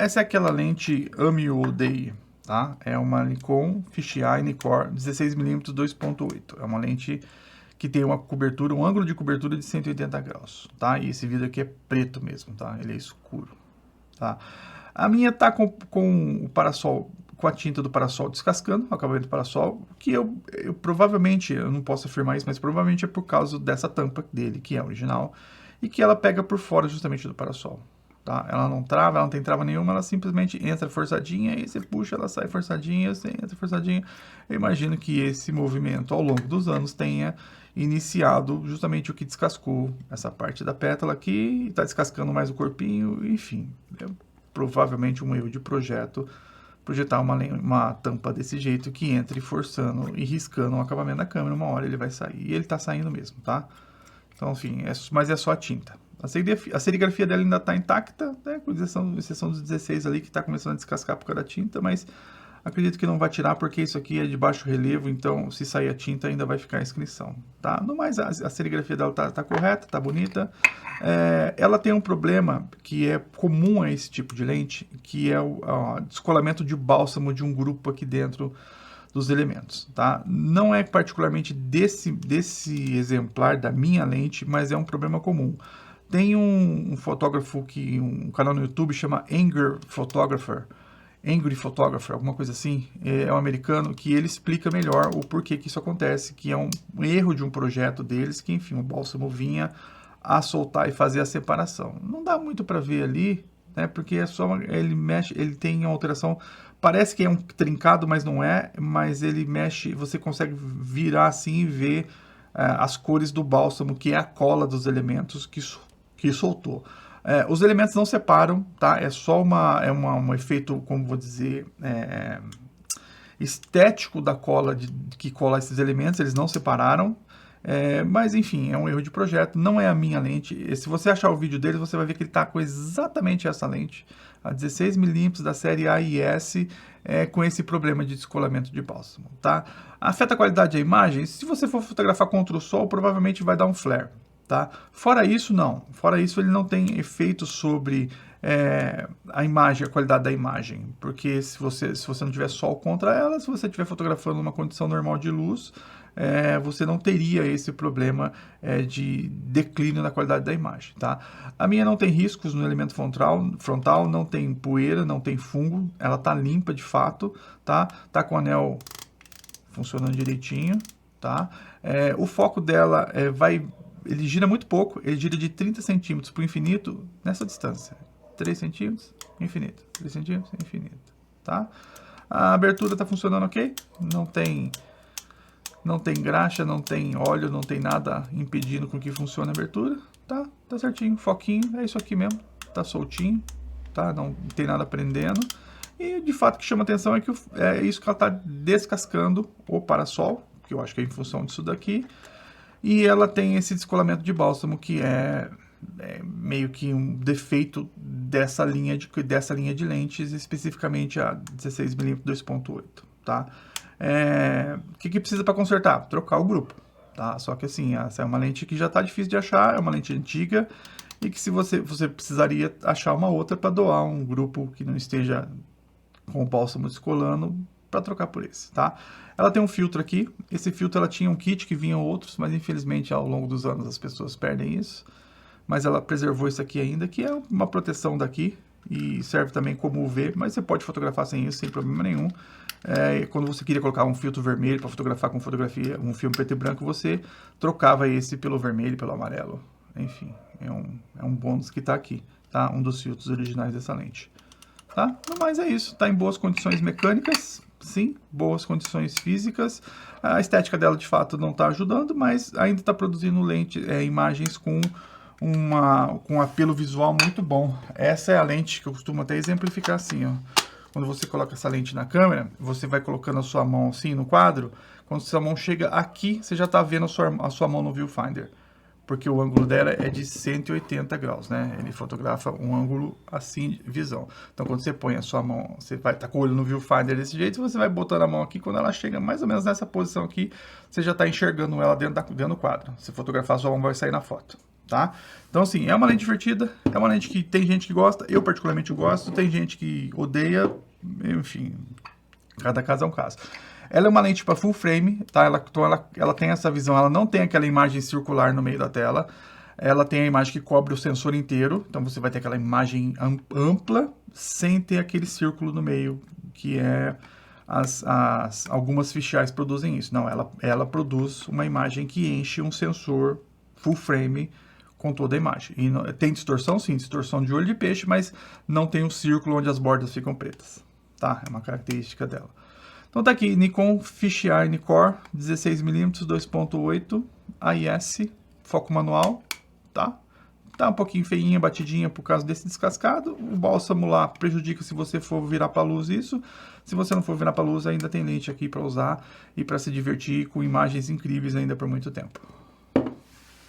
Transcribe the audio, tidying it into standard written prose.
Essa é aquela lente ame ou odeie, tá? É uma Nikon Fisheye Nikkor 16mm 2.8. É uma lente que tem uma cobertura, um ângulo de cobertura de 180 graus, tá? E esse vidro aqui é preto mesmo, tá? Ele é escuro, tá? A minha tá com o parasol, com a tinta do parasol descascando, o acabamento do parasol, que eu provavelmente, eu não posso afirmar isso, mas provavelmente é por causa dessa tampa dele, que é original, e que ela pega por fora justamente do parasol. Tá? Ela não trava, ela não tem trava nenhuma, ela simplesmente entra forçadinha, e você puxa, ela sai forçadinha, você entra forçadinha. Eu imagino que esse movimento ao longo dos anos tenha iniciado justamente o que descascou essa parte da pétala aqui, está descascando mais o corpinho, enfim. É provavelmente um erro de projeto, projetar uma tampa desse jeito que entre forçando e riscando o acabamento da câmera, uma hora ele vai sair. E ele está saindo mesmo, tá? Então, enfim, mas é só a tinta. A serigrafia dela ainda está intacta, né, com exceção dos 16 ali, que está começando a descascar por causa da tinta, mas acredito que não vai tirar, porque isso aqui é de baixo relevo, então se sair a tinta ainda vai ficar a inscrição, tá? No mais, a serigrafia dela tá correta, tá bonita. Ela tem um problema que é comum a esse tipo de lente, que é o descolamento de bálsamo de um grupo aqui dentro dos elementos, tá? Não é particularmente desse exemplar da minha lente, mas é um problema comum. Tem um fotógrafo um canal no YouTube chama Angry Photographer, alguma coisa assim, é um americano, que ele explica melhor o porquê que isso acontece, que é um erro de um projeto deles, que enfim, o bálsamo vinha a soltar e fazer a separação. Não dá muito para ver ali, né, porque é só ele mexe, ele tem uma alteração, parece que é um trincado, mas não é, mas ele mexe, você consegue virar assim e ver as cores do bálsamo, que é a cola dos elementos que soltou. Os elementos não separam, tá? É só um efeito, como vou dizer, estético da cola, que cola esses elementos, eles não separaram. Mas enfim, é um erro de projeto, não é a minha lente. E se você achar o vídeo dele, você vai ver que ele está com exatamente essa lente, a 16mm da série AIS, com esse problema de descolamento de bálsamo, tá? Afeta a qualidade da imagem? Se você for fotografar contra o sol, provavelmente vai dar um flare, tá? Fora isso, não. Fora isso, ele não tem efeito sobre a imagem, a qualidade da imagem, porque se você não tiver sol contra ela, se você estiver fotografando numa condição normal de luz, você não teria esse problema de declínio na qualidade da imagem, tá? A minha não tem riscos no elemento frontal, não tem poeira, não tem fungo, ela tá limpa de fato, tá? Tá com o anel funcionando direitinho, tá? O foco dela ele gira muito pouco, ele gira de 30 centímetros para o infinito nessa distância. 3 centímetros, infinito. 3 centímetros, infinito, tá? A abertura está funcionando ok, não tem graxa, não tem óleo, não tem nada impedindo com que funcione a abertura, tá? Tá certinho, foquinho, é isso aqui mesmo, tá soltinho, tá? Não tem nada prendendo. E de fato o que chama atenção é que é isso que ela tá descascando o parasol, que eu acho que é em função disso daqui, e ela tem esse descolamento de bálsamo que é meio que um defeito dessa linha de lentes, especificamente a 16mm 2.8, tá? O que precisa para consertar? Trocar o grupo, tá? Só que assim, essa é uma lente que já está difícil de achar, é uma lente antiga, e que se você precisaria achar uma outra para doar um grupo que não esteja com o bálsamo descolando, para trocar por esse, tá? Ela tem um filtro aqui, esse filtro ela tinha um kit que vinham outros, mas infelizmente ao longo dos anos as pessoas perdem isso, mas ela preservou isso aqui ainda, que é uma proteção daqui, e serve também como UV, mas você pode fotografar sem isso, sem problema nenhum. Quando você queria colocar um filtro vermelho para fotografar com um filme preto e branco, você trocava esse pelo vermelho, pelo amarelo. Enfim, é um bônus que está aqui, tá? Um dos filtros originais dessa lente. Tá? No mais é isso, está em boas condições mecânicas, sim, boas condições físicas. A estética dela de fato não está ajudando, mas ainda está produzindo imagens com um apelo visual muito bom. Essa é a lente que eu costumo até exemplificar assim, ó. Quando você coloca essa lente na câmera, você vai colocando a sua mão assim no quadro, quando a sua mão chega aqui, você já está vendo a sua mão no viewfinder, porque o ângulo dela é de 180 graus, né? Ele fotografa um ângulo assim de visão. Então, quando você põe a sua mão, você vai estar com o olho no viewfinder desse jeito, você vai botando a mão aqui, quando ela chega mais ou menos nessa posição aqui, você já está enxergando ela dentro do quadro. Se fotografar, a sua mão vai sair na foto. tá? Então, assim, é uma lente divertida, é uma lente que tem gente que gosta, eu particularmente gosto, tem gente que odeia, enfim, cada caso é um caso. Ela é uma lente para full frame, tá? Ela tem essa visão, ela não tem aquela imagem circular no meio da tela, ela tem a imagem que cobre o sensor inteiro, então você vai ter aquela imagem ampla, sem ter aquele círculo no meio, que é algumas fisheyes produzem isso. Não, ela produz uma imagem que enche um sensor full frame com toda a imagem. E tem distorção, sim, distorção de olho de peixe, mas não tem um círculo onde as bordas ficam pretas, tá? É uma característica dela. Então tá aqui, Nikon Fisheye Nikkor 16mm 2.8 AIS, foco manual, tá? Tá um pouquinho feinha, batidinha por causa desse descascado. O bálsamo lá prejudica se você for virar para luz isso. Se você não for virar para luz, ainda tem lente aqui para usar e para se divertir com imagens incríveis ainda por muito tempo.